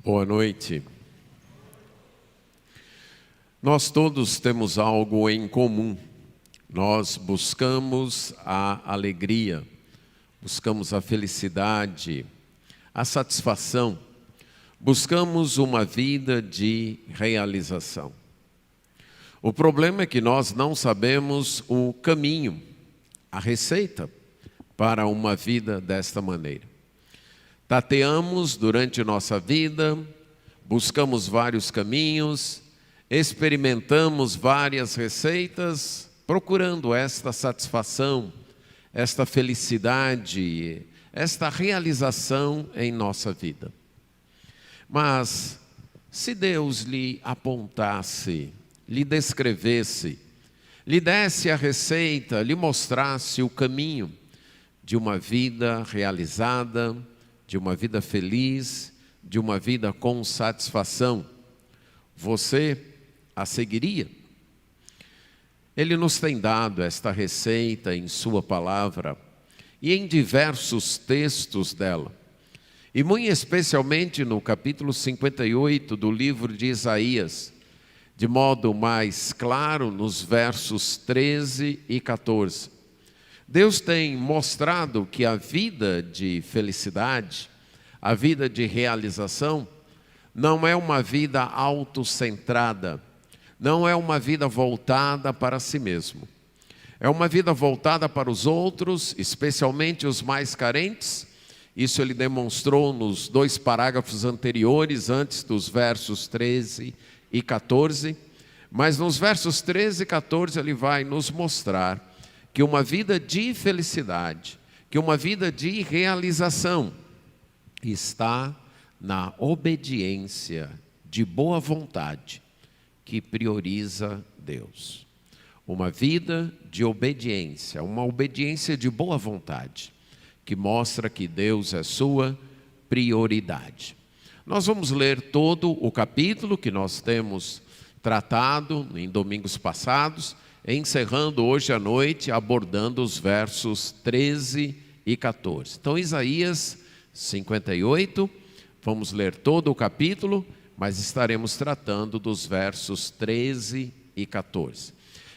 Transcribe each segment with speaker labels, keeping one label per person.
Speaker 1: Boa noite. Nós todos temos algo em comum. Nós buscamos a alegria, buscamos a felicidade, a satisfação, buscamos uma vida de realização. O problema é que nós não sabemos o caminho, a receita para uma vida desta maneira. Tateamos durante nossa vida, buscamos vários caminhos, experimentamos várias receitas, procurando esta satisfação, esta felicidade, esta realização em nossa vida. Mas, se Deus lhe apontasse, lhe descrevesse, lhe desse a receita, lhe mostrasse o caminho de uma vida realizada, de uma vida feliz, de uma vida com satisfação, você a seguiria? Ele nos tem dado esta receita em sua palavra e em diversos textos dela. E muito especialmente no capítulo 58 do livro de Isaías, de modo mais claro nos versos 13 e 14. Deus tem mostrado que a vida de felicidade, a vida de realização, não é uma vida autocentrada, não é uma vida voltada para si mesmo. É uma vida voltada para os outros, especialmente os mais carentes. Isso ele demonstrou nos 2 parágrafos anteriores, antes dos versos 13 e 14. Mas nos versos 13 e 14 ele vai nos mostrar que uma vida de felicidade, que uma vida de realização está na obediência de boa vontade que prioriza Deus. Uma vida de obediência, uma obediência de boa vontade, que mostra que Deus é sua prioridade. Nós vamos ler todo o capítulo que nós temos tratado em domingos passados, encerrando hoje à noite, abordando os versos 13 e 14. Então, Isaías 58, vamos ler todo o capítulo, mas estaremos tratando dos versos 13 e 14.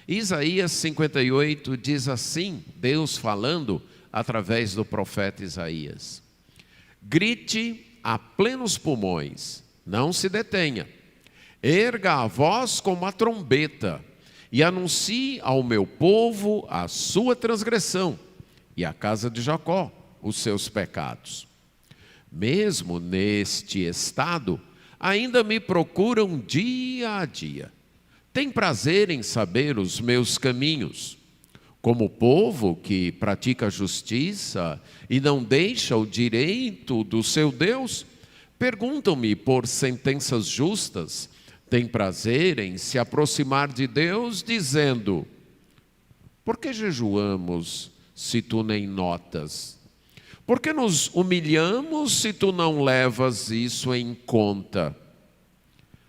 Speaker 1: Isaías 58 diz assim, Deus falando através do profeta Isaías: grite a plenos pulmões, não se detenha, erga a voz como a trombeta, e anuncie ao meu povo a sua transgressão, e à casa de Jacó os seus pecados. Mesmo neste estado, ainda me procuram dia a dia. Tem prazer em saber os meus caminhos. Como povo que pratica a justiça e não deixa o direito do seu Deus, perguntam-me por sentenças justas. Tem prazer em se aproximar de Deus, dizendo: por que jejuamos se tu nem notas? Por que nos humilhamos se tu não levas isso em conta?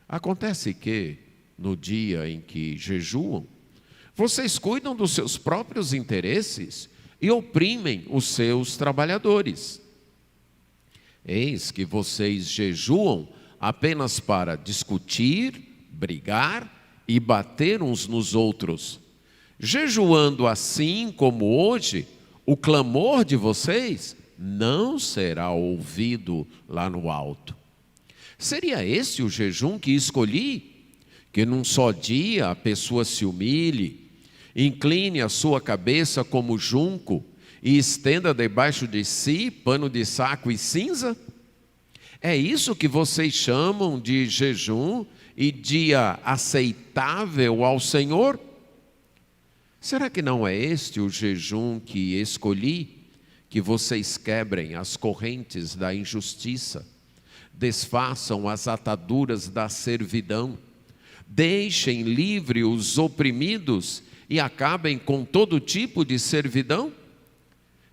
Speaker 1: Acontece que, no dia em que jejuam, vocês cuidam dos seus próprios interesses e oprimem os seus trabalhadores. Eis que vocês jejuam apenas para discutir, brigar e bater uns nos outros. Jejuando assim como hoje, o clamor de vocês não será ouvido lá no alto. Seria esse o jejum que escolhi? Que num só dia a pessoa se humilhe, incline a sua cabeça como junco e estenda debaixo de si pano de saco e cinza? É isso que vocês chamam de jejum e dia aceitável ao Senhor? Será que não é este o jejum que escolhi? Que vocês quebrem as correntes da injustiça, desfaçam as ataduras da servidão, deixem livre os oprimidos e acabem com todo tipo de servidão?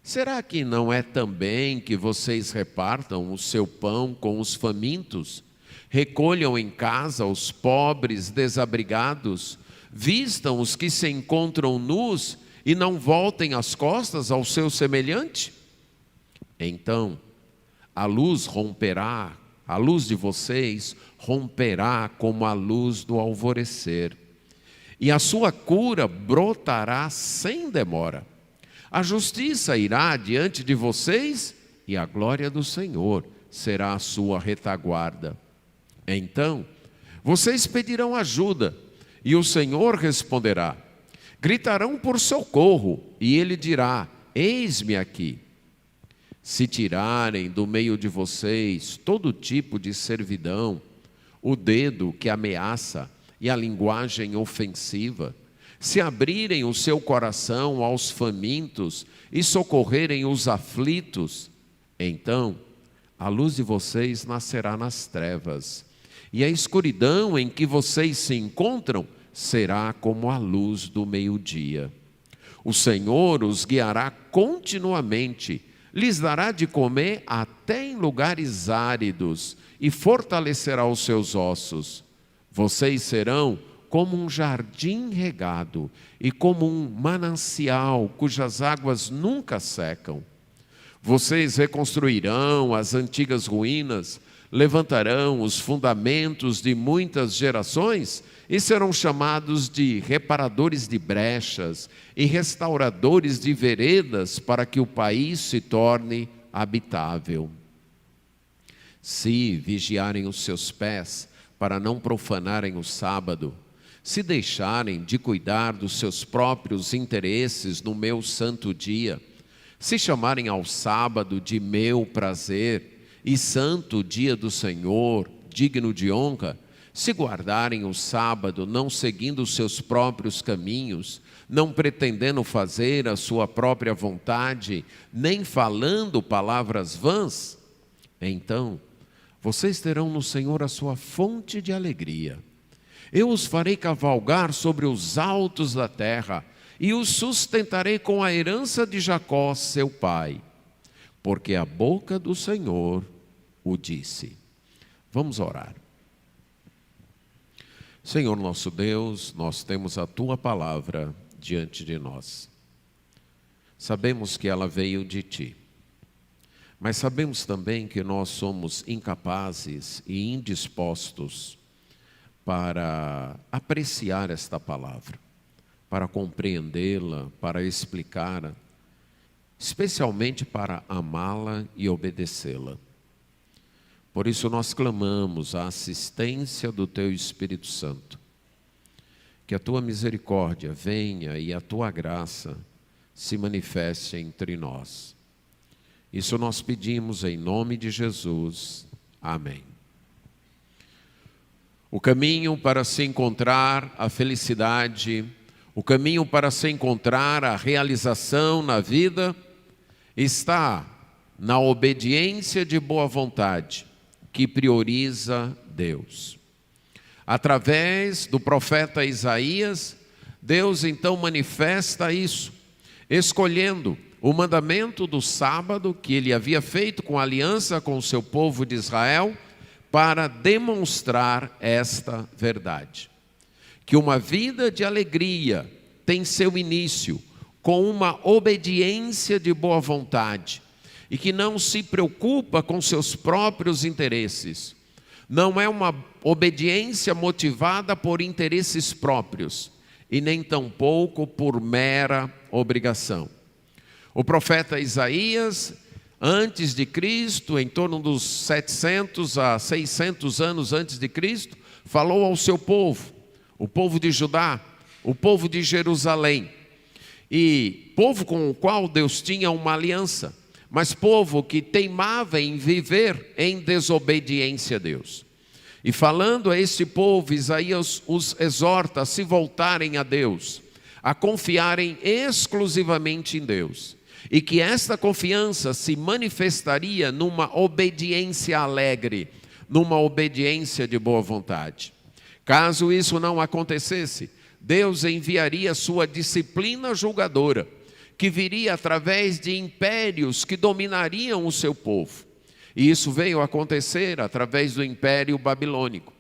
Speaker 1: Será que não é também que vocês repartam o seu pão com os famintos, recolham em casa os pobres desabrigados, vistam os que se encontram nus e não voltem as costas ao seu semelhante? Então, a luz romperá A luz de vocês romperá como a luz do alvorecer, e a sua cura brotará sem demora. A justiça irá diante de vocês, e a glória do Senhor será a sua retaguarda. Então, vocês pedirão ajuda, e o Senhor responderá. Gritarão por socorro, e Ele dirá: eis-me aqui. Se tirarem do meio de vocês todo tipo de servidão, o dedo que ameaça e a linguagem ofensiva, se abrirem o seu coração aos famintos e socorrerem os aflitos, então a luz de vocês nascerá nas trevas, e a escuridão em que vocês se encontram será como a luz do meio-dia. O Senhor os guiará continuamente, lhes dará de comer até em lugares áridos e fortalecerá os seus ossos. Vocês serão como um jardim regado e como um manancial cujas águas nunca secam. Vocês reconstruirão as antigas ruínas, levantarão os fundamentos de muitas gerações e serão chamados de reparadores de brechas e restauradores de veredas para que o país se torne habitável. Se vigiarem os seus pés para não profanarem o sábado, se deixarem de cuidar dos seus próprios interesses no meu santo dia, se chamarem ao sábado de meu prazer e santo dia do Senhor, digno de honra, se guardarem o sábado, não seguindo os seus próprios caminhos, não pretendendo fazer a sua própria vontade, nem falando palavras vãs, então vocês terão no Senhor a sua fonte de alegria. Eu os farei cavalgar sobre os altos da terra e os sustentarei com a herança de Jacó, seu pai, porque a boca do Senhor o disse. Vamos orar. Senhor nosso Deus, nós temos a Tua palavra diante de nós. Sabemos que ela veio de Ti, mas sabemos também que nós somos incapazes e indispostos para apreciar esta palavra, para compreendê-la, para explicá-la, especialmente para amá-la e obedecê-la. Por isso nós clamamos a assistência do Teu Espírito Santo. Que a Tua misericórdia venha e a Tua graça se manifeste entre nós. Isso nós pedimos em nome de Jesus. Amém. O caminho para se encontrar a felicidade, o caminho para se encontrar a realização na vida, está na obediência de boa vontade, que prioriza Deus. Através do profeta Isaías, Deus então manifesta isso, escolhendo o mandamento do sábado que ele havia feito com aliança com o seu povo de Israel, para demonstrar esta verdade. Que uma vida de alegria tem seu início com uma obediência de boa vontade, e que não se preocupa com seus próprios interesses. Não é uma obediência motivada por interesses próprios, e nem tampouco por mera obrigação. O profeta Isaías, antes de Cristo, em torno dos 700 a 600 anos antes de Cristo, falou ao seu povo, o povo de Judá, o povo de Jerusalém, e povo com o qual Deus tinha uma aliança, mas povo que teimava em viver em desobediência a Deus. E falando a este povo, Isaías os exorta a se voltarem a Deus, a confiarem exclusivamente em Deus, e que esta confiança se manifestaria numa obediência alegre, numa obediência de boa vontade. Caso isso não acontecesse, Deus enviaria sua disciplina julgadora, que viria através de impérios que dominariam o seu povo. E isso veio a acontecer através do Império Babilônico.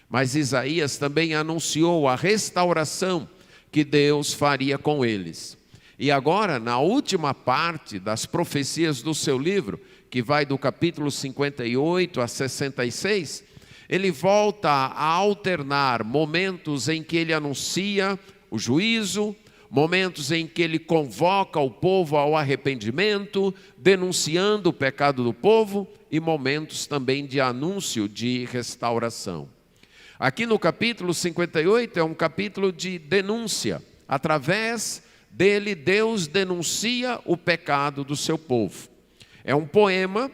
Speaker 1: Mas Isaías também anunciou a restauração que Deus faria com eles. E agora, na última parte das profecias do seu livro, que vai do capítulo 58 a 66, ele volta a alternar momentos em que ele anuncia o juízo, momentos em que ele convoca o povo ao arrependimento, denunciando o pecado do povo, e momentos também de anúncio de restauração. Aqui no capítulo 58 é um capítulo de denúncia. Através dele, Deus denuncia o pecado do seu povo. É um poema,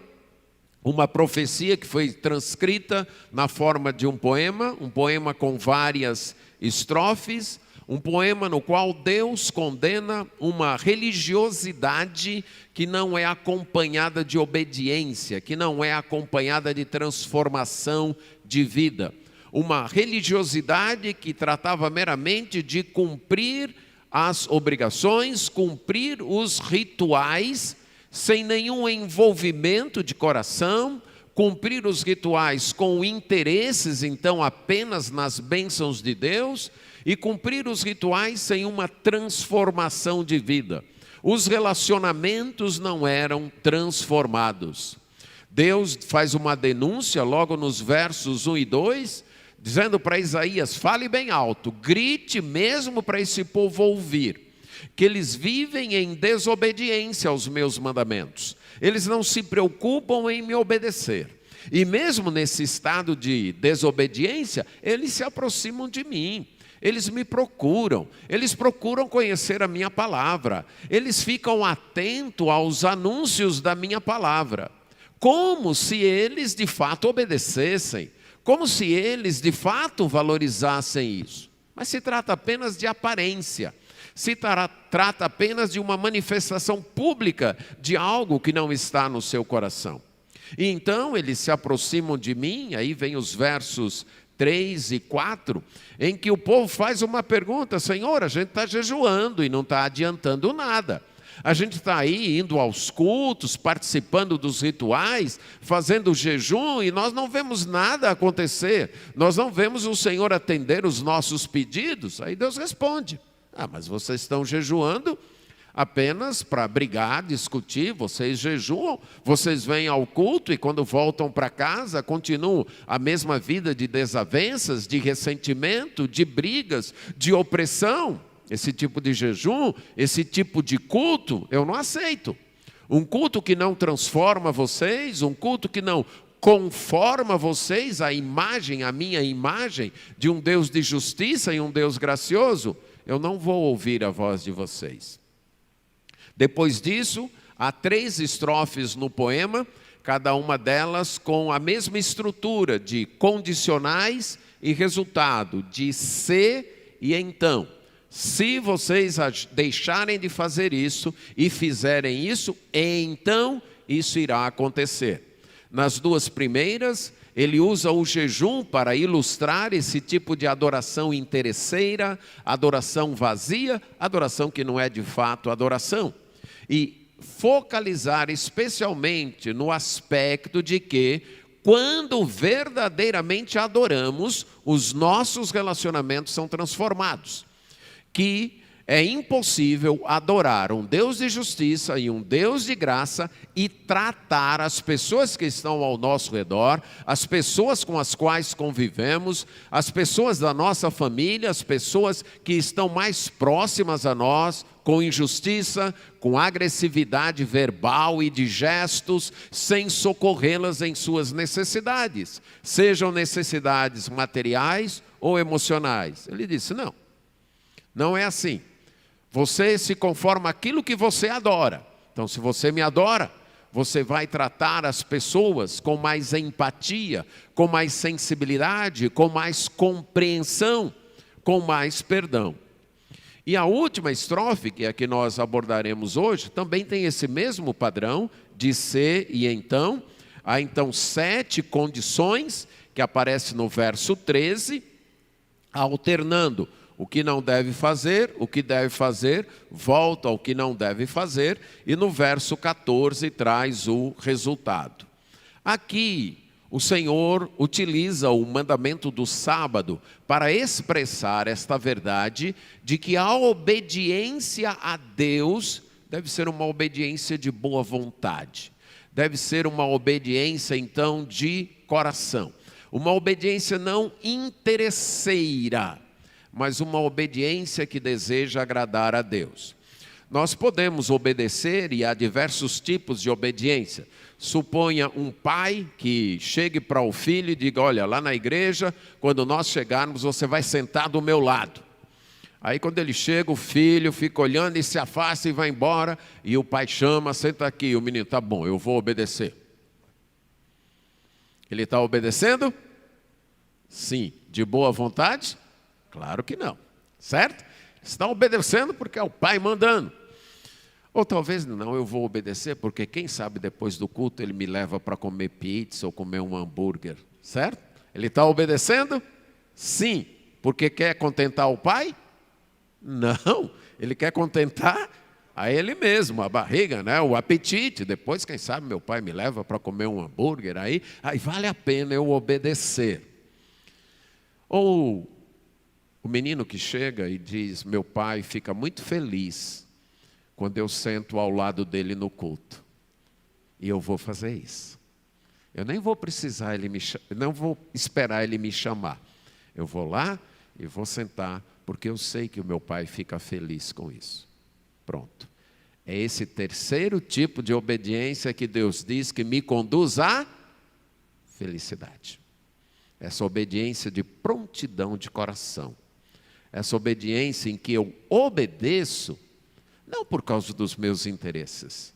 Speaker 1: uma profecia que foi transcrita na forma de um poema com várias estrofes, um poema no qual Deus condena uma religiosidade que não é acompanhada de obediência, que não é acompanhada de transformação de vida. Uma religiosidade que tratava meramente de cumprir as obrigações, cumprir os rituais, sem nenhum envolvimento de coração, cumprir os rituais com interesses, então, apenas nas bênçãos de Deus, e cumprir os rituais sem uma transformação de vida. Os relacionamentos não eram transformados. Deus faz uma denúncia logo nos versos 1 e 2, dizendo para Isaías: fale bem alto, grite mesmo para esse povo ouvir, que eles vivem em desobediência aos meus mandamentos. Eles não se preocupam em me obedecer. E mesmo nesse estado de desobediência, eles se aproximam de mim. Eles me procuram, eles procuram conhecer a minha palavra, eles ficam atentos aos anúncios da minha palavra, como se eles de fato obedecessem, como se eles de fato valorizassem isso. Mas se trata apenas de aparência, se trata apenas de uma manifestação pública de algo que não está no seu coração. E então eles se aproximam de mim, aí vem os versos 3 e 4, em que o povo faz uma pergunta: Senhor, a gente está jejuando e não está adiantando nada. A gente está aí indo aos cultos, participando dos rituais, fazendo jejum, e nós não vemos nada acontecer. Nós não vemos o Senhor atender os nossos pedidos. Aí Deus responde: mas vocês estão jejuando apenas para brigar, discutir, vocês jejuam, vocês vêm ao culto e quando voltam para casa continuam a mesma vida de desavenças, de ressentimento, de brigas, de opressão. Esse tipo de jejum, esse tipo de culto, eu não aceito. Um culto que não transforma vocês, um culto que não conforma vocês à imagem, à minha imagem, de um Deus de justiça e um Deus gracioso, eu não vou ouvir a voz de vocês. Depois disso, há 3 estrofes no poema, cada uma delas com a mesma estrutura de condicionais e resultado, de se e então. Se vocês deixarem de fazer isso e fizerem isso, então isso irá acontecer. Nas 2 primeiras, ele usa o jejum para ilustrar esse tipo de adoração interesseira, adoração vazia, adoração que não é de fato adoração. E focalizar especialmente no aspecto de que, quando verdadeiramente adoramos, os nossos relacionamentos são transformados. Que é impossível adorar um Deus de justiça e um Deus de graça e tratar as pessoas que estão ao nosso redor, as pessoas com as quais convivemos, as pessoas da nossa família, as pessoas que estão mais próximas a nós, com injustiça, com agressividade verbal e de gestos, sem socorrê-las em suas necessidades, sejam necessidades materiais ou emocionais. Ele disse: não é assim. Você se conforma àquilo que você adora. Então, se você me adora, você vai tratar as pessoas com mais empatia, com mais sensibilidade, com mais compreensão, com mais perdão. E a última estrofe, que é a que nós abordaremos hoje, também tem esse mesmo padrão de se e então. Há então 7 condições que aparecem no verso 13, alternando o que não deve fazer, o que deve fazer, volta ao que não deve fazer, e no verso 14 traz o resultado. Aqui, o Senhor utiliza o mandamento do sábado para expressar esta verdade de que a obediência a Deus deve ser uma obediência de boa vontade. Deve ser uma obediência, então, de coração. Uma obediência não interesseira, mas uma obediência que deseja agradar a Deus. Nós podemos obedecer e há diversos tipos de obediência. Suponha um pai que chegue para o filho e diga: olha, lá na igreja, quando nós chegarmos, você vai sentar do meu lado. Aí quando ele chega, o filho fica olhando e se afasta e vai embora. E o pai chama: senta aqui. O menino: tá bom, eu vou obedecer. Ele está obedecendo? Sim. De boa vontade? Claro que não. Certo? Está obedecendo porque é o pai mandando. Ou talvez não, eu vou obedecer porque quem sabe depois do culto ele me leva para comer pizza ou comer um hambúrguer. Certo? Ele está obedecendo? Sim. Porque quer contentar o pai? Não, ele quer contentar a ele mesmo, a barriga, né? O apetite. Depois, quem sabe, meu pai me leva para comer um hambúrguer, aí vale a pena eu obedecer. Ou o menino que chega e diz: meu pai fica muito feliz quando eu sento ao lado dele no culto. E eu vou fazer isso. Eu nem vou precisar, não vou esperar ele me chamar. Eu vou lá e vou sentar, porque eu sei que o meu pai fica feliz com isso. Pronto. É esse terceiro tipo de obediência que Deus diz que me conduz à felicidade. Essa obediência de prontidão de coração. Essa obediência em que eu obedeço, não por causa dos meus interesses,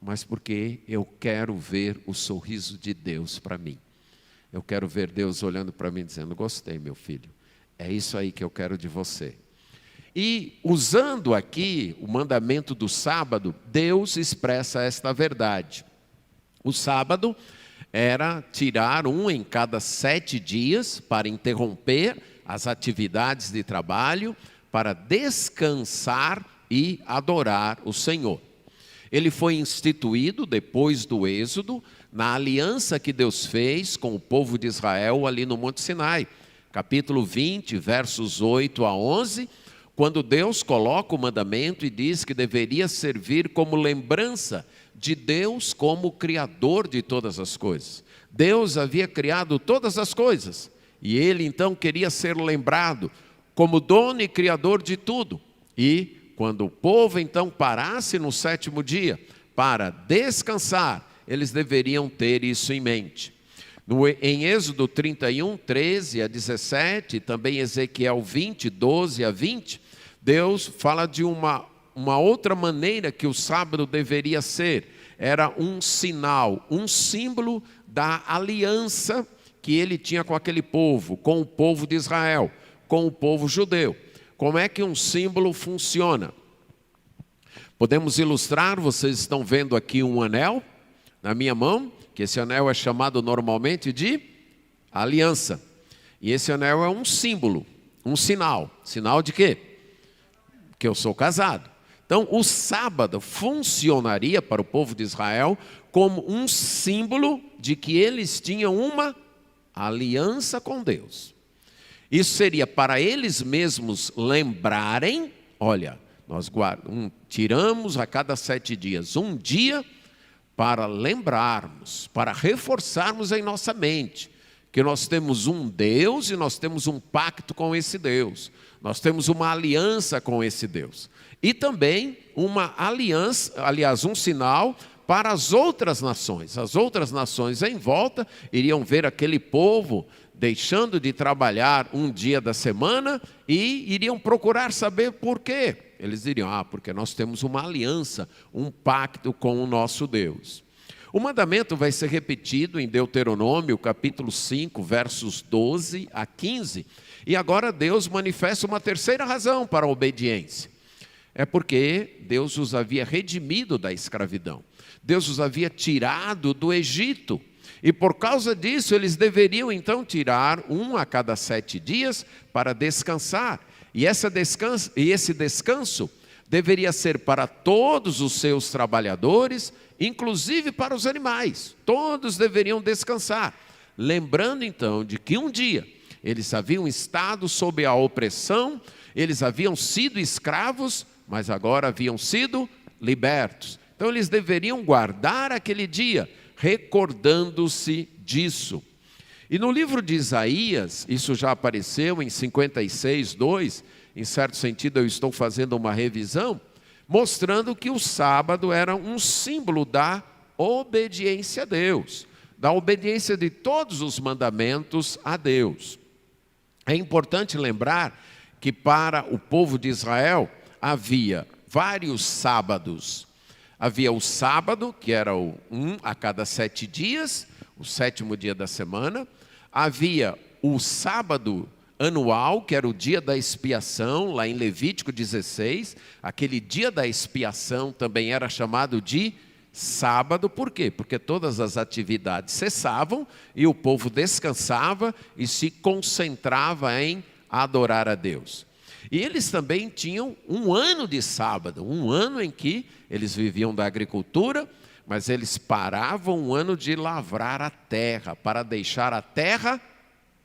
Speaker 1: mas porque eu quero ver o sorriso de Deus para mim. Eu quero ver Deus olhando para mim dizendo: gostei, meu filho. É isso aí que eu quero de você. E usando aqui o mandamento do sábado, Deus expressa esta verdade. O sábado era tirar um em cada 7 dias para interromper as atividades de trabalho, para descansar e adorar o Senhor. Ele foi instituído depois do Êxodo, na aliança que Deus fez com o povo de Israel ali no Monte Sinai. Capítulo 20, versos 8 a 11, quando Deus coloca o mandamento e diz que deveria servir como lembrança de Deus como Criador de todas as coisas. Deus havia criado todas as coisas, e Ele então queria ser lembrado como dono e Criador de tudo. E quando o povo então parasse no 7º dia para descansar, eles deveriam ter isso em mente. Em Êxodo 31, 13 a 17, também Ezequiel 20, 12 a 20, Deus fala de uma outra maneira que o sábado deveria ser. Era um sinal, um símbolo da aliança que ele tinha com aquele povo, com o povo de Israel, com o povo judeu. Como é que um símbolo funciona? Podemos ilustrar, vocês estão vendo aqui um anel na minha mão, que esse anel é chamado normalmente de aliança. E esse anel é um símbolo, um sinal. Sinal de quê? Que eu sou casado. Então, o sábado funcionaria para o povo de Israel como um símbolo de que eles tinham uma aliança com Deus. Isso seria para eles mesmos lembrarem: olha, nós tiramos a cada 7 dias um dia para lembrarmos, para reforçarmos em nossa mente que nós temos um Deus e nós temos um pacto com esse Deus. Nós temos uma aliança com esse Deus. E também uma aliança, aliás, um sinal para as outras nações. As outras nações em volta iriam ver aquele povo deixando de trabalhar um dia da semana e iriam procurar saber por quê. Eles diriam: porque nós temos uma aliança, um pacto com o nosso Deus. O mandamento vai ser repetido em Deuteronômio, capítulo 5, versos 12 a 15. E agora Deus manifesta uma terceira razão para a obediência. É porque Deus os havia redimido da escravidão. Deus os havia tirado do Egito. E por causa disso, eles deveriam então tirar um a cada 7 dias para descansar. E esse descanso deveria ser para todos os seus trabalhadores, inclusive para os animais. Todos deveriam descansar. Lembrando então de que um dia eles haviam estado sob a opressão, eles haviam sido escravos, mas agora haviam sido libertos. Então eles deveriam guardar aquele dia, recordando-se disso. E no livro de Isaías, isso já apareceu em 56:2, em certo sentido eu estou fazendo uma revisão, mostrando que o sábado era um símbolo da obediência a Deus, da obediência de todos os mandamentos a Deus. É importante lembrar que para o povo de Israel havia vários sábados. Havia o sábado, que era um a cada 7 dias, o 7º dia da semana. Havia o sábado anual, que era o dia da expiação, lá em Levítico 16. Aquele dia da expiação também era chamado de sábado. Por quê? Porque todas as atividades cessavam e o povo descansava e se concentrava em adorar a Deus. E eles também tinham um ano de sábado, um ano em que eles viviam da agricultura, mas eles paravam um ano de lavrar a terra, para deixar a terra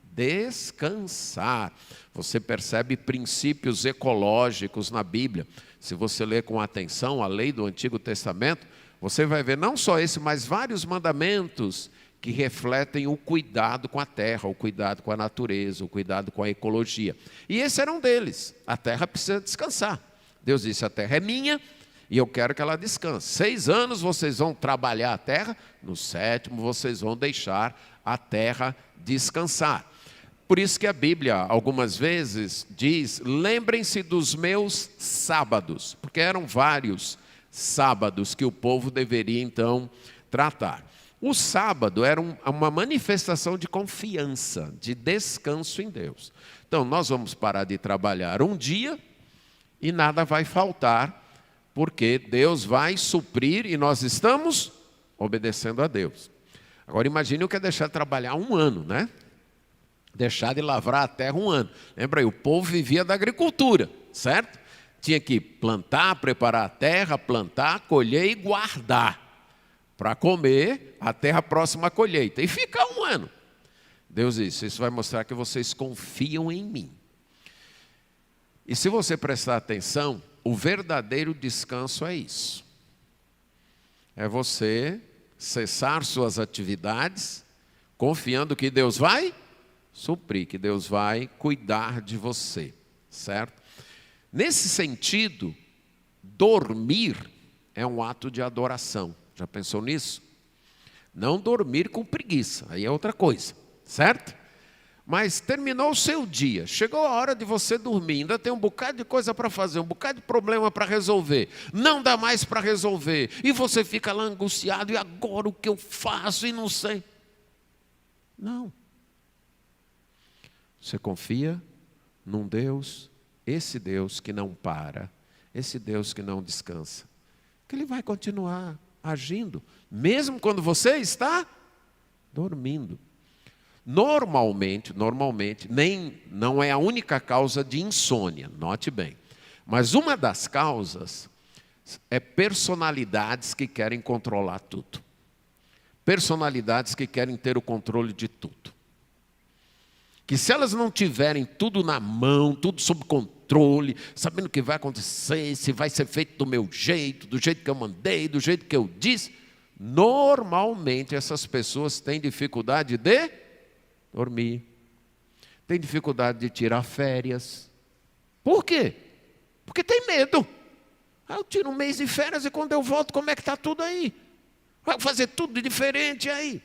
Speaker 1: descansar. Você percebe princípios ecológicos na Bíblia. Se você ler com atenção a lei do Antigo Testamento, você vai ver não só esse, mas vários mandamentos que refletem o cuidado com a terra, o cuidado com a natureza, o cuidado com a ecologia. E esse era um deles. A terra precisa descansar. Deus disse, a terra é minha e eu quero que ela descanse. 6 anos vocês vão trabalhar a terra, no 7º vocês vão deixar a terra descansar. Por isso que a Bíblia, algumas vezes, diz, lembrem-se dos meus sábados, porque eram vários sábados que o povo deveria, então, tratar. O sábado era uma manifestação de confiança, de descanso em Deus. Então, nós vamos parar de trabalhar um dia e nada vai faltar, porque Deus vai suprir e nós estamos obedecendo a Deus. Agora, imagine o que é deixar de trabalhar um ano, né? Deixar de lavrar a terra um ano. Lembra aí, o povo vivia da agricultura, certo? Tinha que plantar, preparar a terra, plantar, colher e guardar para comer até a próxima colheita. E ficar um ano. Deus disse, isso vai mostrar que vocês confiam em mim. E se você prestar atenção, o verdadeiro descanso é isso. É você cessar suas atividades, confiando que Deus vai suprir, que Deus vai cuidar de você, certo? Nesse sentido, dormir é um ato de adoração. Já pensou nisso? Não dormir com preguiça, aí é outra coisa, certo? Mas terminou o seu dia, chegou a hora de você dormir, ainda tem um bocado de coisa para fazer, um bocado de problema para resolver, não dá mais para resolver, e você fica lá angustiado, e agora o que eu faço e não sei. Não. Você confia num Deus, esse Deus que não para, esse Deus que não descansa, que Ele vai continuar agindo, mesmo quando você está dormindo. Normalmente, não é a única causa de insônia, note bem, mas uma das causas é personalidades que querem controlar tudo, personalidades que querem ter o controle de tudo. Que se elas não tiverem tudo na mão, tudo sob controle, sabendo o que vai acontecer, se vai ser feito do meu jeito, do jeito que eu mandei, do jeito que eu disse, normalmente essas pessoas têm dificuldade de dormir, têm dificuldade de tirar férias. Por quê? Porque tem medo. Eu tiro um mês de férias e quando eu volto, como é que está tudo aí? Vai fazer tudo diferente aí.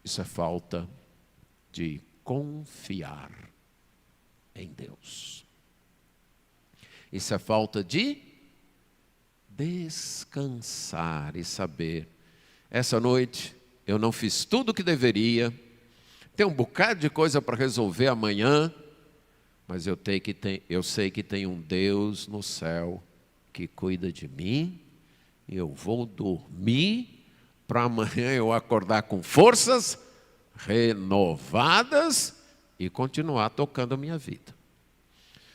Speaker 1: Isso é falta de confiar em Deus. Isso é falta de descansar e saber, essa noite eu não fiz tudo o que deveria, tem um bocado de coisa para resolver amanhã, mas eu sei que tem um Deus no céu que cuida de mim, e eu vou dormir para amanhã eu acordar com forças renovadas e continuar tocando a minha vida.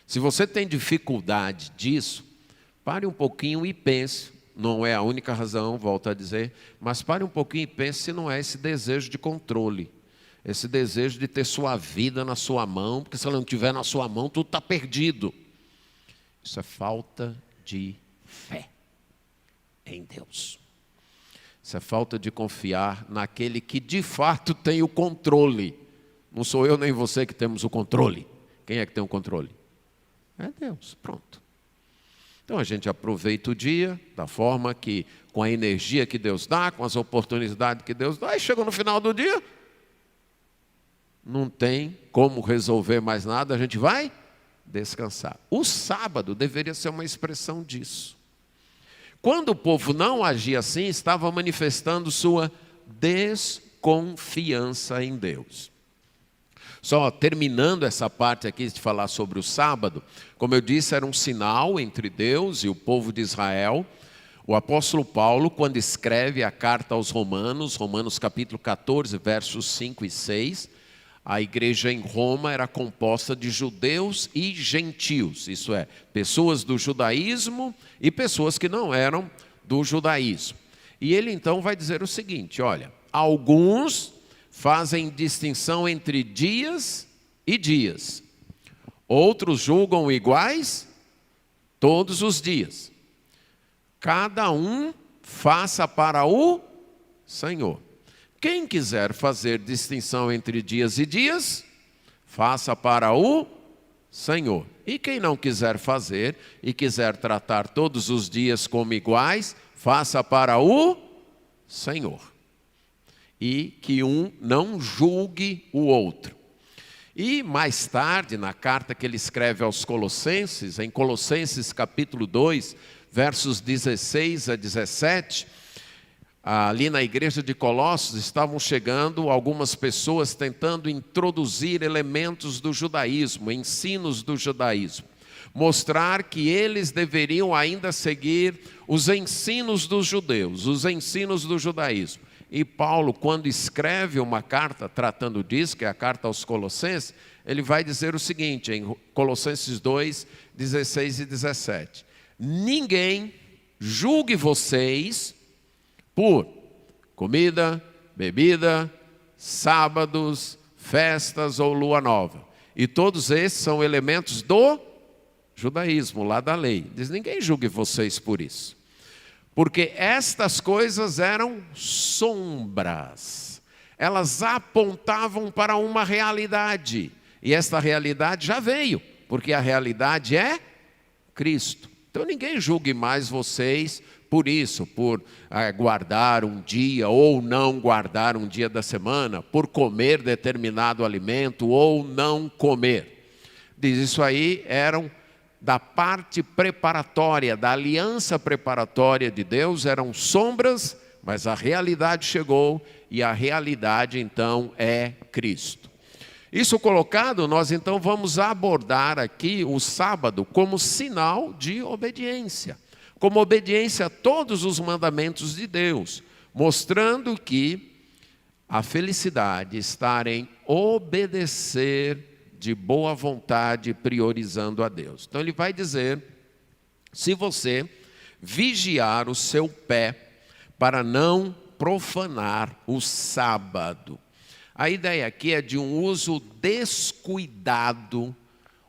Speaker 1: Se você tem dificuldade disso, pare um pouquinho e pense, não é a única razão, volto a dizer, mas pare um pouquinho e pense se não é esse desejo de controle, esse desejo de ter sua vida na sua mão, porque se ela não estiver na sua mão, tudo está perdido. Isso é falta de fé. em Deus. Isso é falta de confiar naquele que de fato tem o controle. Não sou eu nem você que temos o controle. Quem é que tem o controle? É Deus, pronto. Então a gente aproveita o dia da forma que, com a energia que Deus dá, com as oportunidades que Deus dá, e chega no final do dia, não tem como resolver mais nada, a gente vai descansar. O sábado deveria ser uma expressão disso. Quando o povo não agia assim, estava manifestando sua desconfiança em Deus. Só terminando essa parte aqui de falar sobre o sábado, como eu disse, era um sinal entre Deus e o povo de Israel. O apóstolo Paulo, quando escreve a carta aos Romanos, Romanos capítulo 14, versos 5 e 6, a igreja em Roma era composta de judeus e gentios, isso é, pessoas do judaísmo e pessoas que não eram do judaísmo. E ele então vai dizer o seguinte, olha, alguns fazem distinção entre dias e dias, outros julgam iguais todos os dias. Cada um faça para o Senhor. Quem quiser fazer distinção entre dias e dias, faça para o Senhor. E quem não quiser fazer e quiser tratar todos os dias como iguais, faça para o Senhor. E que um não julgue o outro. E mais tarde, na carta que ele escreve aos Colossenses, em Colossenses capítulo 2, versos 16 a 17, ali na igreja de Colossos estavam chegando algumas pessoas tentando introduzir elementos do judaísmo, ensinos do judaísmo. Mostrar que eles deveriam ainda seguir os ensinos dos judeus, os ensinos do judaísmo. E Paulo, quando escreve uma carta tratando disso, que é a carta aos Colossenses, ele vai dizer o seguinte, em Colossenses 2, 16 e 17. Ninguém julgue vocês por comida, bebida, sábados, festas ou lua nova. E todos esses são elementos do judaísmo, lá da lei. Diz, ninguém julgue vocês por isso. Porque estas coisas eram sombras. Elas apontavam para uma realidade. E esta realidade já veio, porque a realidade é Cristo. Então ninguém julgue mais vocês por isso, por guardar um dia ou não guardar um dia da semana, por comer determinado alimento ou não comer. Diz, isso aí eram da parte preparatória, da aliança preparatória de Deus, eram sombras, mas a realidade chegou e a realidade então é Cristo. Isso colocado, nós então vamos abordar aqui o sábado como sinal de obediência. Como obediência a todos os mandamentos de Deus, mostrando que a felicidade está em obedecer de boa vontade, priorizando a Deus. Então ele vai dizer, se você vigiar o seu pé para não profanar o sábado. A ideia aqui é de um uso descuidado,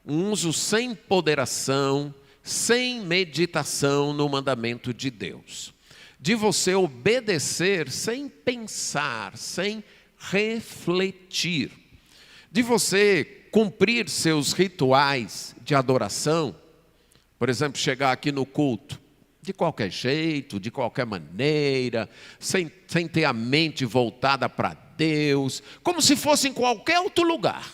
Speaker 1: um uso sem ponderação, sem meditação no mandamento de Deus. De você obedecer sem pensar, sem refletir. De você cumprir seus rituais de adoração. Por exemplo, chegar aqui no culto de qualquer jeito, de qualquer maneira, sem ter a mente voltada para Deus, como se fosse em qualquer outro lugar.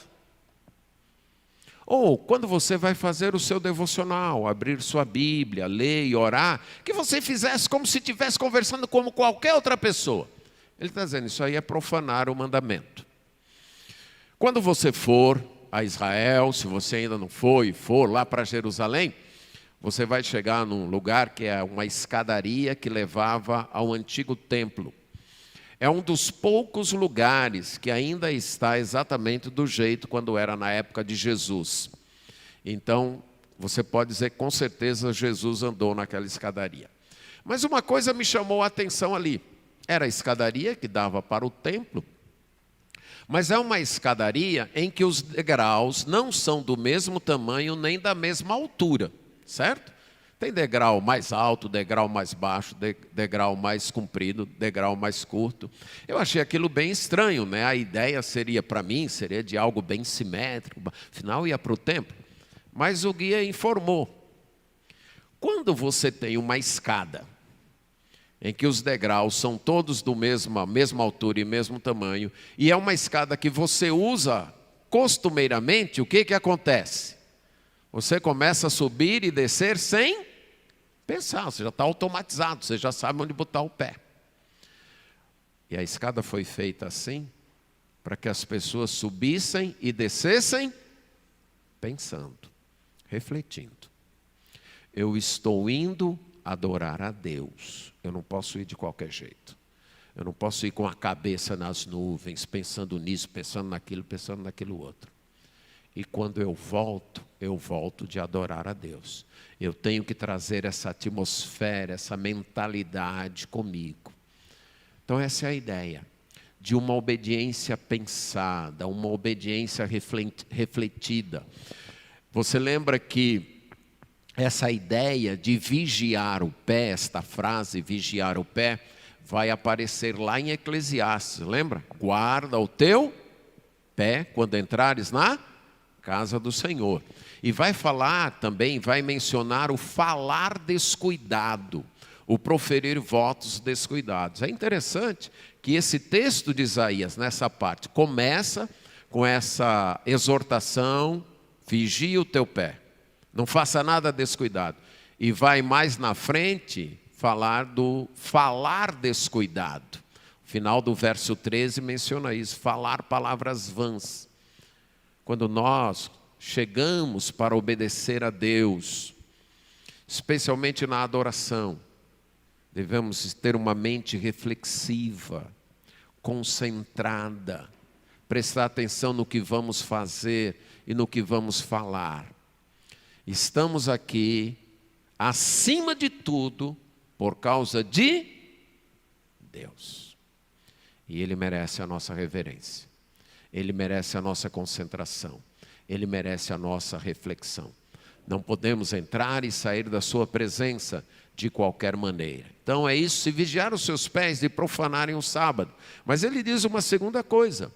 Speaker 1: Ou quando você vai fazer o seu devocional, abrir sua Bíblia, ler e orar, que você fizesse como se estivesse conversando como qualquer outra pessoa. Ele está dizendo, isso aí é profanar o mandamento. Quando você for a Israel, se você ainda não foi, for lá para Jerusalém, você vai chegar num lugar que é uma escadaria que levava ao antigo templo. É um dos poucos lugares que ainda está exatamente do jeito quando era na época de Jesus. Então, você pode dizer que com certeza Jesus andou naquela escadaria. Mas uma coisa me chamou a atenção ali. Era a escadaria que dava para o templo, mas é uma escadaria em que os degraus não são do mesmo tamanho nem da mesma altura, certo? Tem degrau mais alto, degrau mais baixo, degrau mais comprido, degrau mais curto. Eu achei aquilo bem estranho, né? A ideia seria, para mim, seria de algo bem simétrico. Afinal, ia para o templo. Mas o guia informou. Quando você tem uma escada, em que os degraus são todos da mesma altura e mesmo tamanho, e é uma escada que você usa costumeiramente, o que acontece? Você começa a subir e descer sem pensar, você já está automatizado, você já sabe onde botar o pé. E a escada foi feita assim, para que as pessoas subissem e descessem pensando, refletindo. Eu estou indo adorar a Deus, eu não posso ir de qualquer jeito. Eu não posso ir com a cabeça nas nuvens, pensando nisso, pensando naquilo outro. E quando eu volto de adorar a Deus. Eu tenho que trazer essa atmosfera, essa mentalidade comigo. Então essa é a ideia, de uma obediência pensada, uma obediência refletida. Você lembra que essa ideia de vigiar o pé, esta frase, vigiar o pé, vai aparecer lá em Eclesiastes, lembra? Guarda o teu pé quando entrares na casa do Senhor. E vai falar também, vai mencionar o falar descuidado, o proferir votos descuidados. É interessante que esse texto de Isaías, nessa parte, começa com essa exortação, vigia o teu pé, não faça nada descuidado. E vai mais na frente falar do falar descuidado. O final do verso 13 menciona isso, falar palavras vãs. Quando nós chegamos para obedecer a Deus, especialmente na adoração, devemos ter uma mente reflexiva, concentrada, prestar atenção no que vamos fazer e no que vamos falar. Estamos aqui, acima de tudo, por causa de Deus. E Ele merece a nossa reverência. Ele merece a nossa concentração. Ele merece a nossa reflexão. Não podemos entrar e sair da sua presença de qualquer maneira. Então é isso, se vigiar os seus pés de profanarem o sábado. Mas ele diz uma segunda coisa.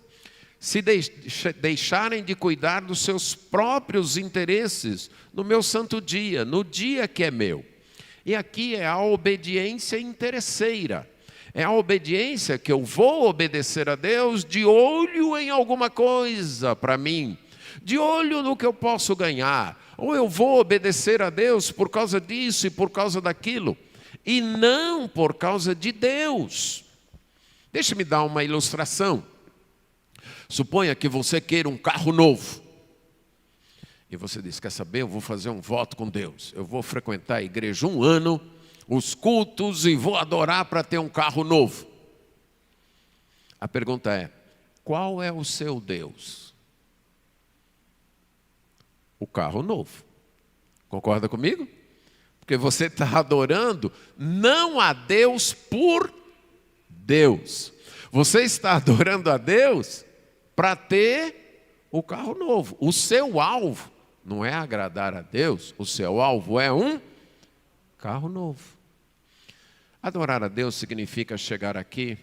Speaker 1: Se deixarem de cuidar dos seus próprios interesses no meu santo dia, no dia que é meu. E aqui é a obediência interesseira. É a obediência que eu vou obedecer a Deus de olho em alguma coisa para mim, de olho no que eu posso ganhar, ou eu vou obedecer a Deus por causa disso e por causa daquilo, e não por causa de Deus. Deixe-me dar uma ilustração. Suponha que você queira um carro novo. E você diz, quer saber, eu vou fazer um voto com Deus. Eu vou frequentar a igreja 1 ano, os cultos, e vou adorar para ter um carro novo. A pergunta é, qual é o seu Deus? O carro novo. Concorda comigo? Porque você está adorando não a Deus por Deus. Você está adorando a Deus para ter o carro novo. O seu alvo não é agradar a Deus, o seu alvo é um carro novo. Adorar a Deus significa chegar aqui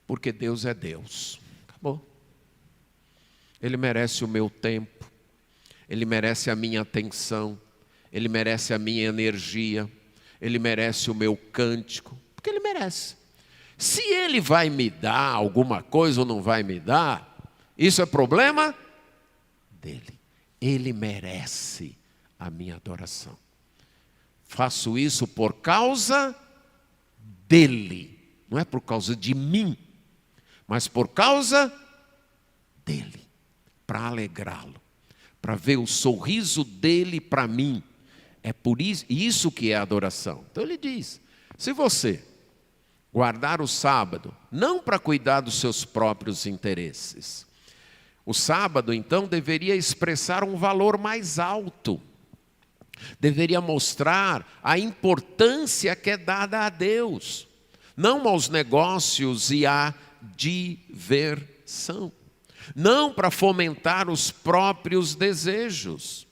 Speaker 1: porque Deus é Deus. Acabou. Ele merece o meu tempo, Ele merece a minha atenção, Ele merece a minha energia, Ele merece o meu cântico, porque Ele merece. Se Ele vai me dar alguma coisa ou não vai me dar, isso é problema dEle. Ele merece a minha adoração. Faço isso por causa dEle, não é por causa de mim, mas por causa dEle, para alegrá-lo, para ver o sorriso dEle para mim. É por isso que é adoração. Então ele diz, se você guardar o sábado, não para cuidar dos seus próprios interesses, o sábado então deveria expressar um valor mais alto, deveria mostrar a importância que é dada a Deus, não aos negócios e à diversão, não para fomentar os próprios desejos.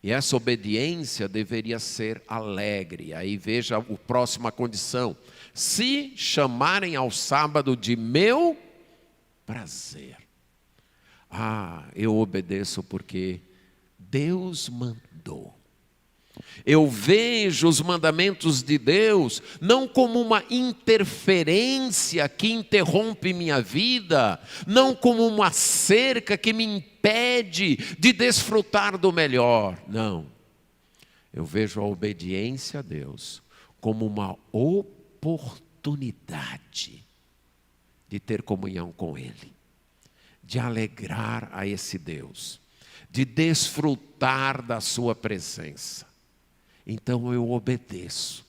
Speaker 1: E essa obediência deveria ser alegre. Aí veja a próxima condição. Se chamarem ao sábado de meu prazer. Eu obedeço porque Deus mandou. Eu vejo os mandamentos de Deus não como uma interferência que interrompe minha vida, não como uma cerca que me impede de desfrutar do melhor. Não. Eu vejo a obediência a Deus como uma oportunidade de ter comunhão com Ele, de alegrar a esse Deus, de desfrutar da sua presença. Então eu obedeço,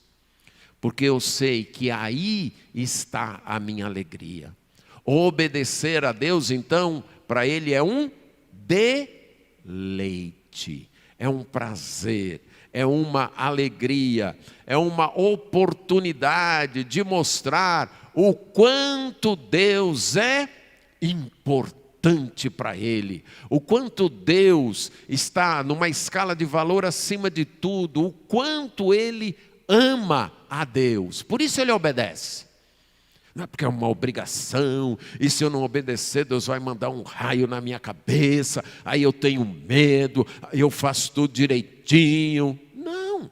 Speaker 1: porque eu sei que aí está a minha alegria. Obedecer a Deus, então, para Ele é um deleite, é um prazer, é uma alegria, é uma oportunidade de mostrar o quanto Deus é importante para Ele, o quanto Deus está numa escala de valor acima de tudo, o quanto Ele ama a Deus, por isso Ele obedece. Não é porque é uma obrigação, e se eu não obedecer, Deus vai mandar um raio na minha cabeça, aí eu tenho medo, aí eu faço tudo direitinho. Não,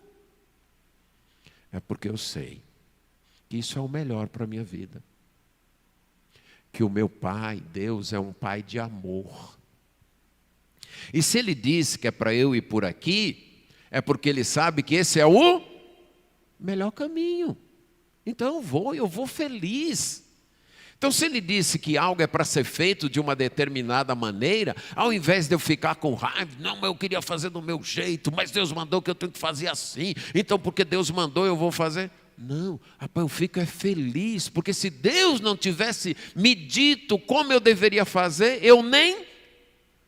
Speaker 1: é porque eu sei que isso é o melhor para a minha vida. Que o meu Pai, Deus, é um Pai de amor. E se Ele disse que é para eu ir por aqui, é porque Ele sabe que esse é o melhor caminho. Então eu vou feliz. Então se Ele disse que algo é para ser feito de uma determinada maneira, ao invés de eu ficar com raiva, não, eu queria fazer do meu jeito, mas Deus mandou que eu tenho que fazer assim, então porque Deus mandou eu vou fazer. Não, rapaz, eu fico feliz, porque se Deus não tivesse me dito como eu deveria fazer, eu nem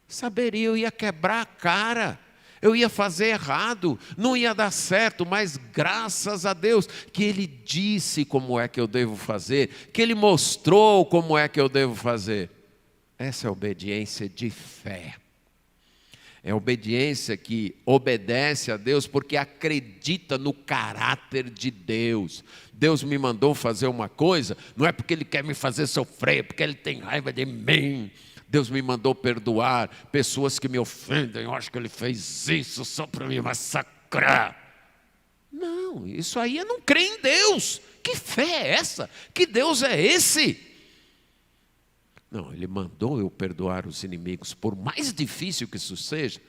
Speaker 1: saberia, eu ia quebrar a cara, eu ia fazer errado, não ia dar certo, mas graças a Deus que Ele disse como é que eu devo fazer, que Ele mostrou como é que eu devo fazer. Essa é a obediência de fé. É a obediência que obedece a Deus porque acredita no caráter de Deus. Deus me mandou fazer uma coisa, não é porque Ele quer me fazer sofrer, é porque Ele tem raiva de mim. Deus me mandou perdoar pessoas que me ofendem, eu acho que Ele fez isso só para me massacrar. Não, isso aí é não crer em Deus. Que fé é essa? Que Deus é esse? Não, Ele mandou eu perdoar os inimigos, por mais difícil que isso seja,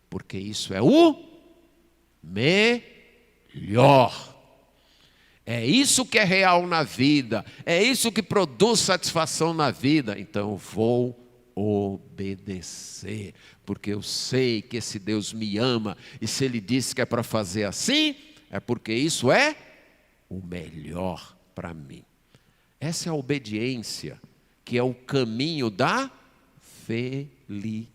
Speaker 1: porque isso é o melhor. É isso que é real na vida, é isso que produz satisfação na vida. Então eu vou obedecer, porque eu sei que esse Deus me ama, e se Ele disse que é para fazer assim, é porque isso é o melhor para mim. Essa é a obediência, que é o caminho da felicidade.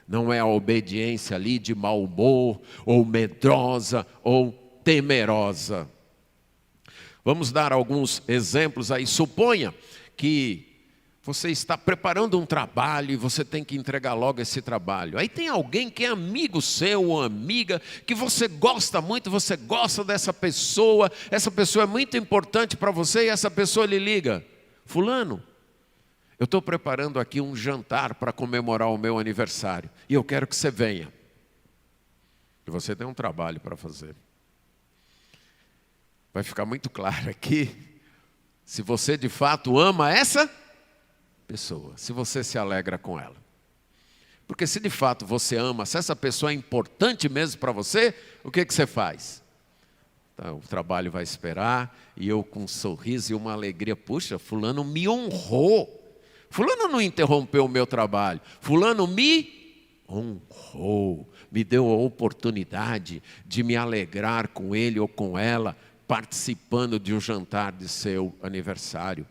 Speaker 1: Não é a obediência ali de mau humor, ou medrosa, ou temerosa. Vamos dar alguns exemplos aí. Suponha que você está preparando um trabalho e você tem que entregar logo esse trabalho. Aí tem alguém que é amigo seu ou amiga, que você gosta muito, você gosta dessa pessoa, essa pessoa é muito importante para você e essa pessoa lhe liga: fulano, eu estou preparando aqui um jantar para comemorar o meu aniversário e eu quero que você venha. E você tem um trabalho para fazer. Vai ficar muito claro aqui se você de fato ama essa pessoa, se você se alegra com ela. Porque se de fato você ama, se essa pessoa é importante mesmo para você, o que você faz? Então, o trabalho vai esperar e eu com um sorriso e uma alegria, puxa, fulano me honrou. Fulano não interrompeu o meu trabalho, fulano me honrou, me deu a oportunidade de me alegrar com ele ou com ela, participando de um jantar de seu aniversário.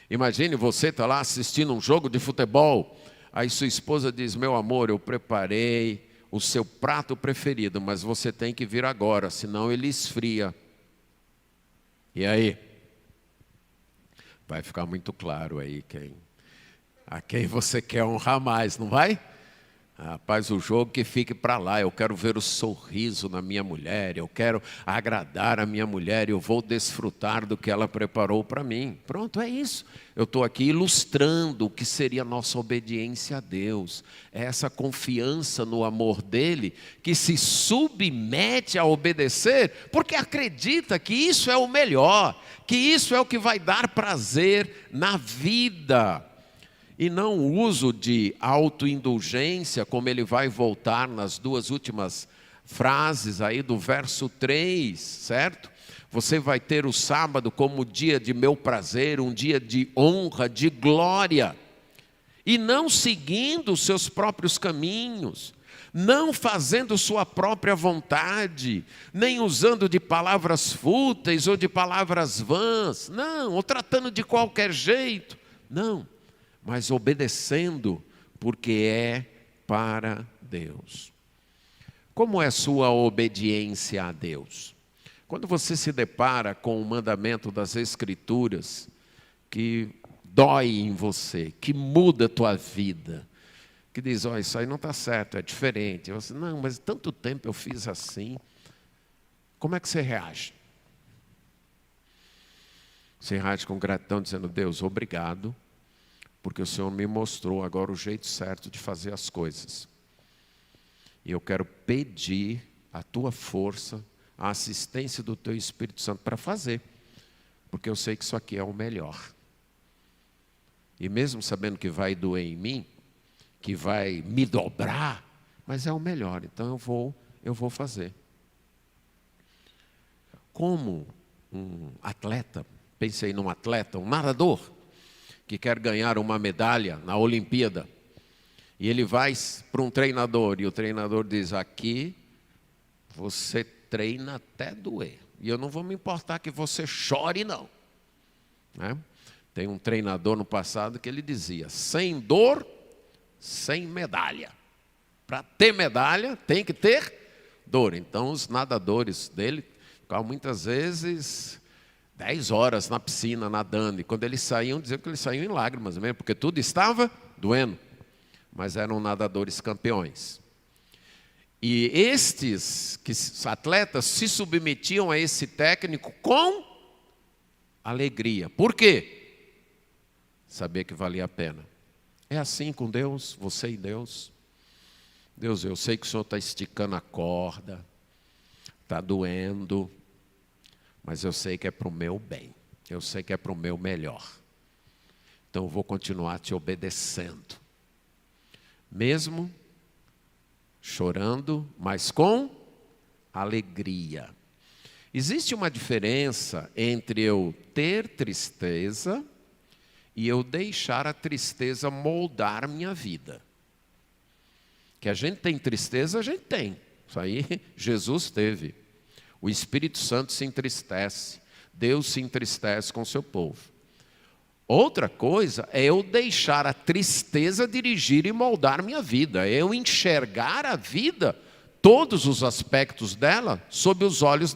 Speaker 1: Imagine você está lá assistindo um jogo de futebol, aí sua esposa diz: meu amor, eu preparei o seu prato preferido, mas você tem que vir agora, senão ele esfria. E aí? Vai ficar muito claro aí a quem você quer honrar mais, não vai? Rapaz, o jogo que fique para lá, eu quero ver o sorriso na minha mulher, eu quero agradar a minha mulher, eu vou desfrutar do que ela preparou para mim. Pronto, é isso. Eu estou aqui ilustrando o que seria a nossa obediência a Deus. É essa confiança no amor dEle, que se submete a obedecer, porque acredita que isso é o melhor, que isso é o que vai dar prazer na vida. E não o uso de autoindulgência, como ele vai voltar nas duas últimas frases aí do verso 3, certo? Você vai ter o sábado como dia de meu prazer, um dia de honra, de glória. E não seguindo os seus próprios caminhos, não fazendo sua própria vontade, nem usando de palavras fúteis ou de palavras vãs, não, ou tratando de qualquer jeito, não. Mas obedecendo, porque é para Deus. Como é sua obediência a Deus? Quando você se depara com o mandamento das Escrituras, que dói em você, que muda a tua vida, que diz, ó, isso aí não está certo, é diferente. Você, não, mas tanto tempo eu fiz assim. Como é que você reage? Você reage com gratidão, dizendo, Deus, obrigado, porque o Senhor me mostrou agora o jeito certo de fazer as coisas. E eu quero pedir a tua força, a assistência do teu Espírito Santo para fazer, porque eu sei que isso aqui é o melhor. E mesmo sabendo que vai doer em mim, que vai me dobrar, mas é o melhor, então eu vou fazer. Como um atleta, pensei num atleta, um nadador, que quer ganhar uma medalha na Olimpíada, e ele vai para um treinador, e o treinador diz, aqui você treina até doer, e eu não vou me importar que você chore não. Né? Tem um treinador no passado que ele dizia, sem dor, sem medalha. Para ter medalha, tem que ter dor. Então os nadadores dele ficavam muitas vezes 10 horas na piscina nadando, e quando eles saíam, diziam que eles saíam em lágrimas mesmo, porque tudo estava doendo, mas eram nadadores campeões. E estes atletas se submetiam a esse técnico com alegria. Por quê? Saber que valia a pena. É assim com Deus, você e Deus. Deus, eu sei que o Senhor está esticando a corda, está doendo, mas eu sei que é para o meu bem, eu sei que é para o meu melhor. Então eu vou continuar te obedecendo, mesmo chorando, mas com alegria. Existe uma diferença entre eu ter tristeza e eu deixar a tristeza moldar minha vida. Que a gente tem tristeza, a gente tem. Isso aí Jesus teve. O Espírito Santo se entristece. Deus se entristece com o seu povo. Outra coisa é eu deixar a tristeza dirigir e moldar minha vida. É eu enxergar a vida, todos os aspectos dela, sob os olhos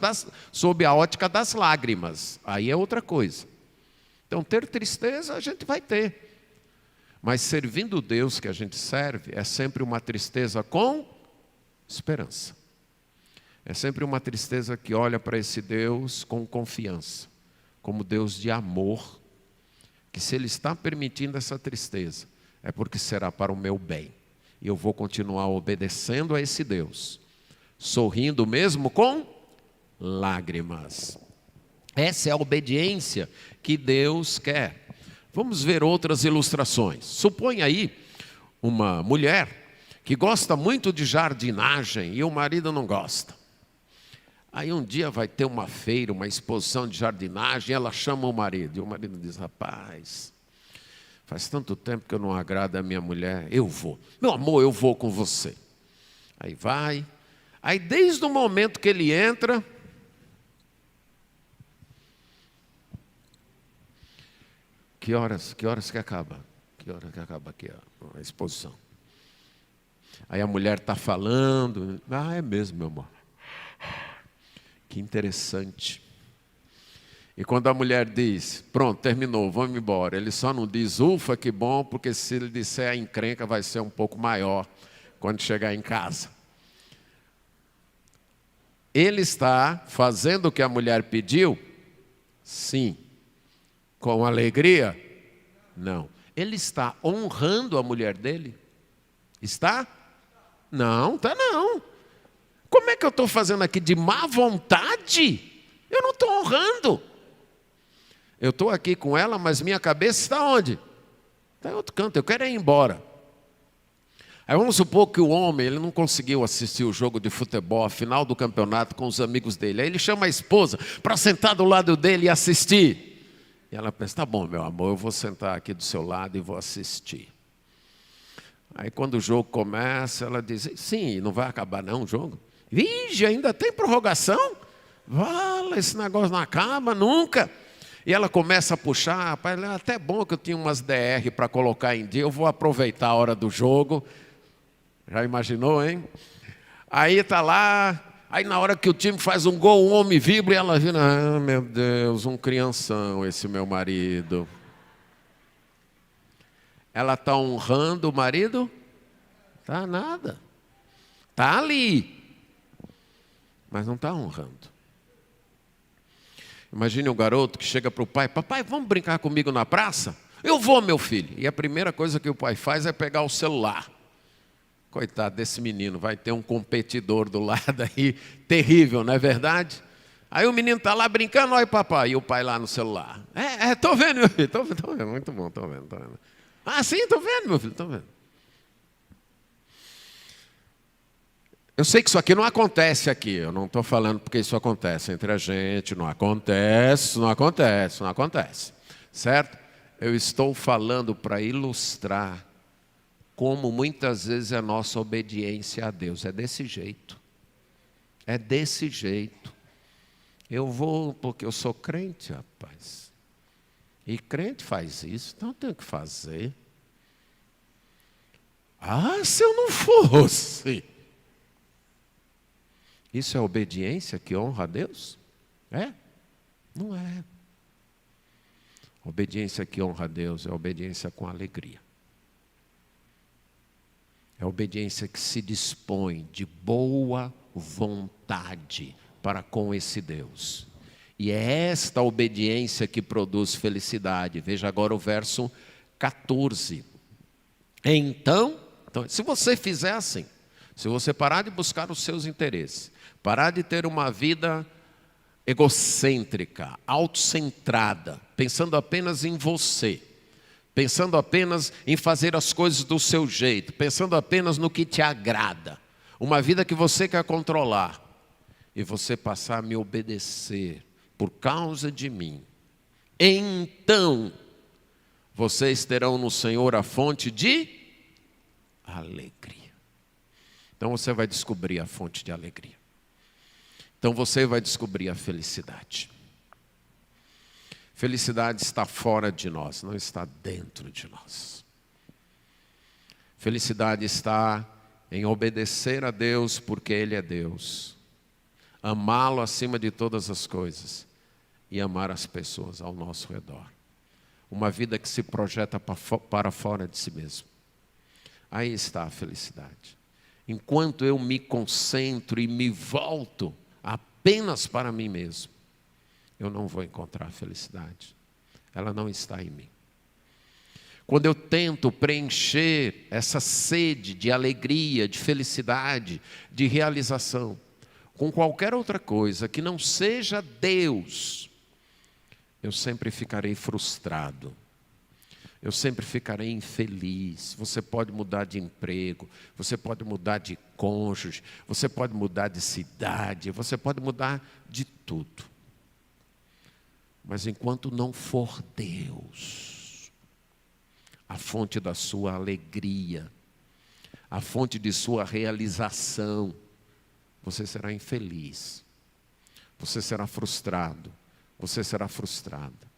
Speaker 1: sob a ótica das lágrimas. Aí é outra coisa. Então, ter tristeza a gente vai ter. Mas servindo o Deus que a gente serve, é sempre uma tristeza com esperança. É sempre uma tristeza que olha para esse Deus com confiança, como Deus de amor, que se Ele está permitindo essa tristeza, é porque será para o meu bem. E eu vou continuar obedecendo a esse Deus, sorrindo mesmo com lágrimas. Essa é a obediência que Deus quer. Vamos ver outras ilustrações. Suponha aí uma mulher que gosta muito de jardinagem e o marido não gosta. Aí um dia vai ter uma feira, uma exposição de jardinagem, ela chama o marido. E o marido diz, rapaz, faz tanto tempo que eu não agrado a minha mulher, eu vou. Meu amor, eu vou com você. Aí vai. Aí desde o momento que ele entra, que horas que acaba? Que hora que acaba aqui a exposição? Aí a mulher está falando, é mesmo, meu amor. Que interessante. E quando a mulher diz, pronto, terminou, vamos embora. Ele só não diz, ufa, que bom, porque se ele disser a encrenca vai ser um pouco maior quando chegar em casa. Ele está fazendo o que a mulher pediu? Sim. Com alegria? Não. Ele está honrando a mulher dele? Está? Não, está não. Como é que eu estou fazendo aqui de má vontade? Eu não estou honrando. Eu estou aqui com ela, mas minha cabeça está onde? Está em outro canto, eu quero ir embora. Aí vamos supor que o homem ele não conseguiu assistir o jogo de futebol, a final do campeonato com os amigos dele. Aí ele chama a esposa para sentar do lado dele e assistir. E ela pensa, tá bom, meu amor, eu vou sentar aqui do seu lado e vou assistir. Aí quando o jogo começa, ela diz, sim, não vai acabar não o jogo? Vixe, ainda tem prorrogação? Vala, esse negócio não acaba nunca. E ela começa a puxar, rapaz, é até bom que eu tinha umas DR para colocar em dia, eu vou aproveitar a hora do jogo. Já imaginou, hein? Aí está lá, aí na hora que o time faz um gol, o homem vibra e ela vira, ah, meu Deus, um crianção esse meu marido. Ela está honrando o marido? Está nada. Está ali, mas não está honrando. Imagine um garoto que chega para o pai, papai, vamos brincar comigo na praça? Eu vou, meu filho. E a primeira coisa que o pai faz é pegar o celular. Coitado desse menino, vai ter um competidor do lado aí, terrível, não é verdade? Aí o menino está lá brincando, olha papai, e o pai lá no celular. Estou vendo, meu filho, estou vendo, muito bom, estou vendo. Ah, sim, estou vendo, meu filho, estou vendo. Eu sei que isso aqui não acontece aqui, eu não estou falando porque isso acontece entre a gente, não acontece, certo? Eu estou falando para ilustrar como muitas vezes é a nossa obediência a Deus. É desse jeito. É desse jeito. Eu vou porque eu sou crente, rapaz. E crente faz isso, então eu tenho que fazer. Ah, se eu não fosse. Isso é obediência que honra a Deus? É? Não é. Obediência que honra a Deus é obediência com alegria. É a obediência que se dispõe de boa vontade para com esse Deus. E é esta obediência que produz felicidade. Veja agora o verso 14. Então, se você fizer assim, se você parar de buscar os seus interesses, parar de ter uma vida egocêntrica, autocentrada, pensando apenas em você, pensando apenas em fazer as coisas do seu jeito, pensando apenas no que te agrada, uma vida que você quer controlar, e você passar a me obedecer por causa de mim, então vocês terão no Senhor a fonte de alegria. Então você vai descobrir a fonte de alegria. Então você vai descobrir a felicidade. Felicidade está fora de nós, não está dentro de nós. Felicidade está em obedecer a Deus porque Ele é Deus. Amá-lo acima de todas as coisas e amar as pessoas ao nosso redor. Uma vida que se projeta para fora de si mesmo. Aí está a felicidade. Enquanto eu me concentro e me volto apenas para mim mesmo, eu não vou encontrar felicidade. Ela não está em mim. Quando eu tento preencher essa sede de alegria, de felicidade, de realização, com qualquer outra coisa que não seja Deus, eu sempre ficarei frustrado. Eu sempre ficarei infeliz. Você pode mudar de emprego, você pode mudar de cônjuge, você pode mudar de cidade, você pode mudar de tudo. Mas enquanto não for Deus, a fonte da sua alegria, a fonte de sua realização, você será infeliz, você será frustrado, você será frustrada.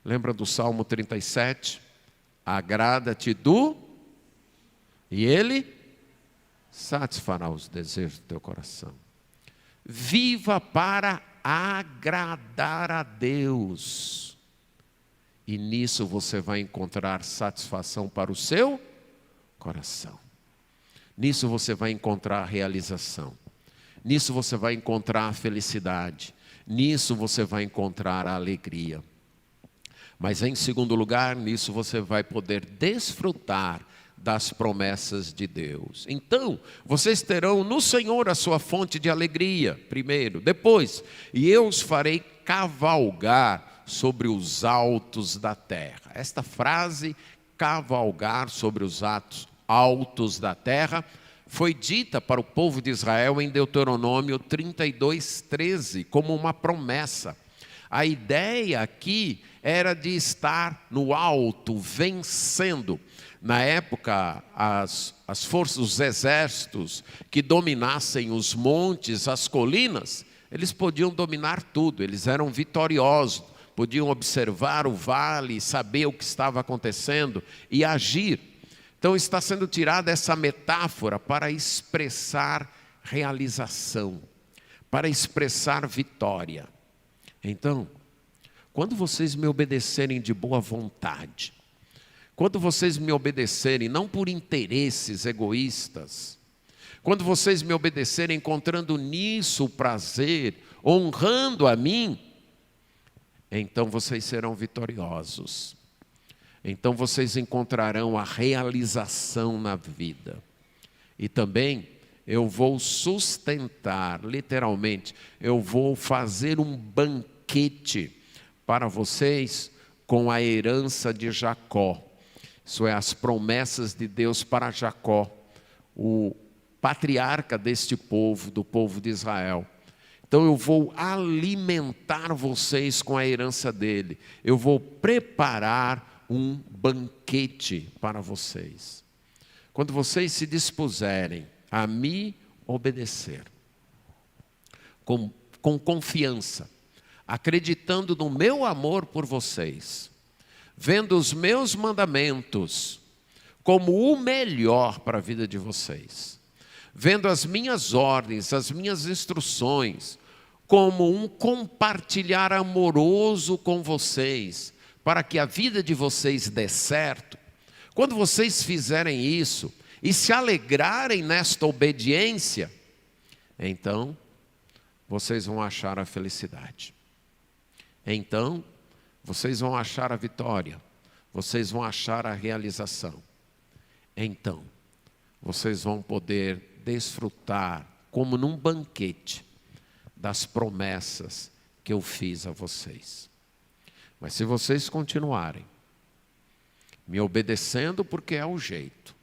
Speaker 1: Lembra do Salmo 37? Agrada-te e Ele satisfará os desejos do teu coração. Viva para agradar a Deus. E nisso você vai encontrar satisfação para o seu coração. Nisso você vai encontrar a realização. Nisso você vai encontrar a felicidade. Nisso você vai encontrar a alegria. Mas em segundo lugar, nisso você vai poder desfrutar das promessas de Deus. Então, vocês terão no Senhor a sua fonte de alegria, primeiro. Depois, e eu os farei cavalgar sobre os altos da terra. Esta frase, cavalgar sobre os altos da terra, foi dita para o povo de Israel em Deuteronômio 32:13, como uma promessa. A ideia aqui era de estar no alto, vencendo. Na época, as forças, os exércitos que dominassem os montes, as colinas, eles podiam dominar tudo, eles eram vitoriosos, podiam observar o vale, saber o que estava acontecendo e agir. Então está sendo tirada essa metáfora para expressar realização, para expressar vitória. Então, quando vocês me obedecerem de boa vontade, quando vocês me obedecerem não por interesses egoístas, quando vocês me obedecerem encontrando nisso o prazer, honrando a mim, então vocês serão vitoriosos. Então vocês encontrarão a realização na vida. E também eu vou sustentar, literalmente, eu vou fazer um banquete para vocês com a herança de Jacó. Isso é, as promessas de Deus para Jacó, o patriarca deste povo, do povo de Israel. Então eu vou alimentar vocês com a herança dele. Eu vou preparar um banquete para vocês. Quando vocês se dispuserem a me obedecer, com confiança, acreditando no meu amor por vocês, vendo os meus mandamentos como o melhor para a vida de vocês, vendo as minhas ordens, as minhas instruções, como um compartilhar amoroso com vocês, para que a vida de vocês dê certo. Quando vocês fizerem isso e se alegrarem nesta obediência, então vocês vão achar a felicidade. Então vocês vão achar a vitória, vocês vão achar a realização. Então vocês vão poder desfrutar, como num banquete, das promessas que eu fiz a vocês. Mas se vocês continuarem me obedecendo porque é o jeito,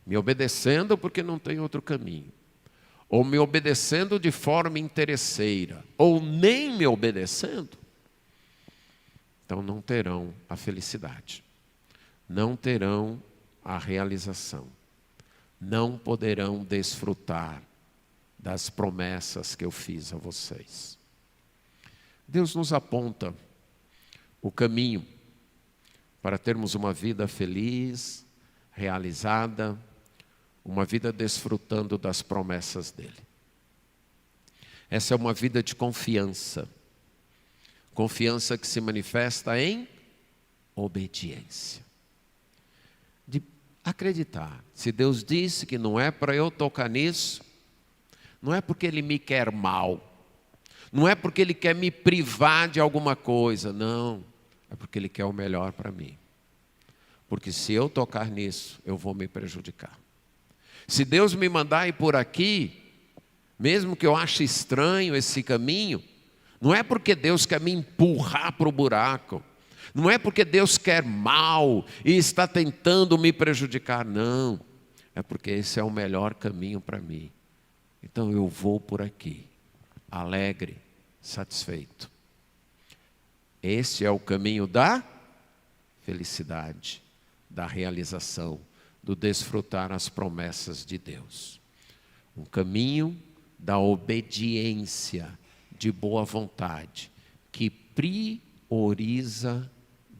Speaker 1: me obedecendo porque não tem outro caminho, ou me obedecendo de forma interesseira, ou nem me obedecendo, então não terão a felicidade, não terão a realização, não poderão desfrutar das promessas que eu fiz a vocês. Deus nos aponta o caminho para termos uma vida feliz, realizada, uma vida desfrutando das promessas dele. Essa é uma vida de confiança. Confiança que se manifesta em obediência. De acreditar. Se Deus disse que não é para eu tocar nisso, não é porque Ele me quer mal, não é porque Ele quer me privar de alguma coisa, não. É porque Ele quer o melhor para mim. Porque se eu tocar nisso, eu vou me prejudicar. Se Deus me mandar ir por aqui, mesmo que eu ache estranho esse caminho, não é porque Deus quer me empurrar para o buraco, não é porque Deus quer mal e está tentando me prejudicar, não. É porque esse é o melhor caminho para mim. Então eu vou por aqui, alegre, satisfeito. Esse é o caminho da felicidade, da realização, do desfrutar as promessas de Deus. Um caminho da obediência, de boa vontade, que prioriza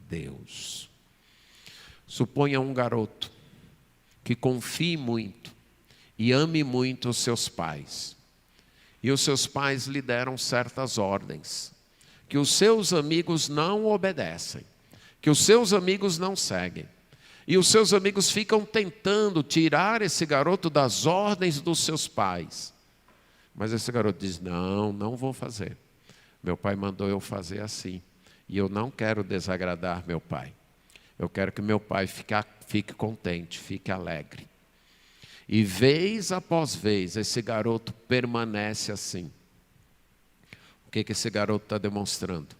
Speaker 1: Deus. Suponha um garoto que confie muito e ame muito os seus pais. E os seus pais lhe deram certas ordens, que os seus amigos não obedecem, que os seus amigos não seguem. E os seus amigos ficam tentando tirar esse garoto das ordens dos seus pais. Mas esse garoto diz: não, não vou fazer. Meu pai mandou eu fazer assim. E eu não quero desagradar meu pai. Eu quero que meu pai fique contente, fique alegre. E vez após vez, esse garoto permanece assim. O que esse garoto está demonstrando?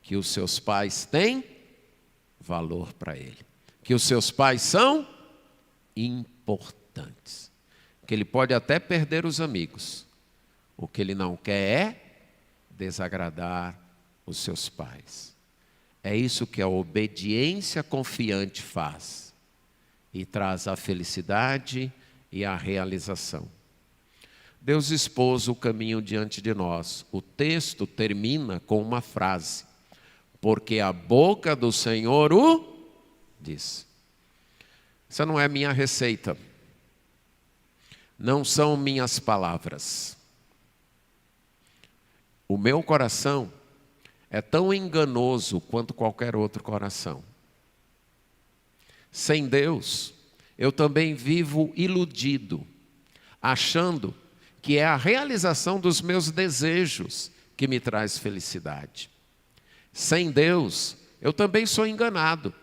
Speaker 1: Que os seus pais têm valor para ele. Que os seus pais são importantes. Que ele pode até perder os amigos. O que ele não quer é desagradar os seus pais. É isso que a obediência confiante faz. E traz a felicidade e a realização. Deus expôs o caminho diante de nós. O texto termina com uma frase: porque a boca do Senhor o diz. Essa não é minha receita. Não são minhas palavras. O meu coração é tão enganoso quanto qualquer outro coração. Sem Deus, eu também vivo iludido, achando que é a realização dos meus desejos que me traz felicidade. Sem Deus, eu também sou enganado,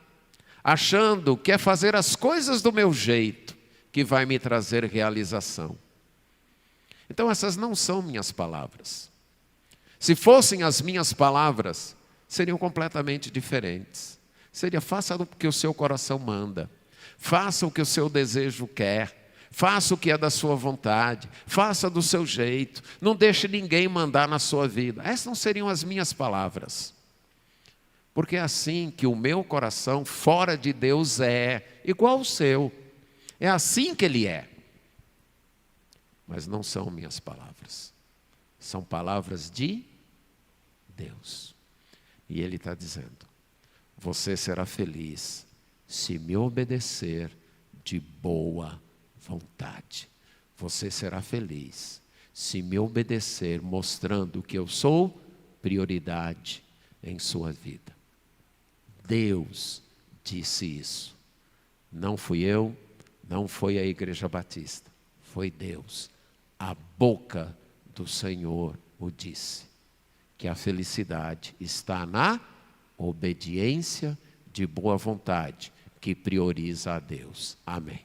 Speaker 1: achando que é fazer as coisas do meu jeito que vai me trazer realização. Então essas não são minhas palavras. Se fossem as minhas palavras, seriam completamente diferentes. Seria: faça o que o seu coração manda, faça o que o seu desejo quer, faça o que é da sua vontade, faça do seu jeito, não deixe ninguém mandar na sua vida. Essas não seriam as minhas palavras. Porque é assim que o meu coração fora de Deus é, igual ao seu. É assim que ele é. Mas não são minhas palavras. São palavras de Deus. E Ele está dizendo: você será feliz se me obedecer de boa vontade. Você será feliz se me obedecer, mostrando que eu sou prioridade em sua vida. Deus disse isso. Não fui eu, não foi a Igreja Batista. Foi Deus. A boca do Senhor o disse. Que a felicidade está na obediência de boa vontade, que prioriza a Deus. Amém.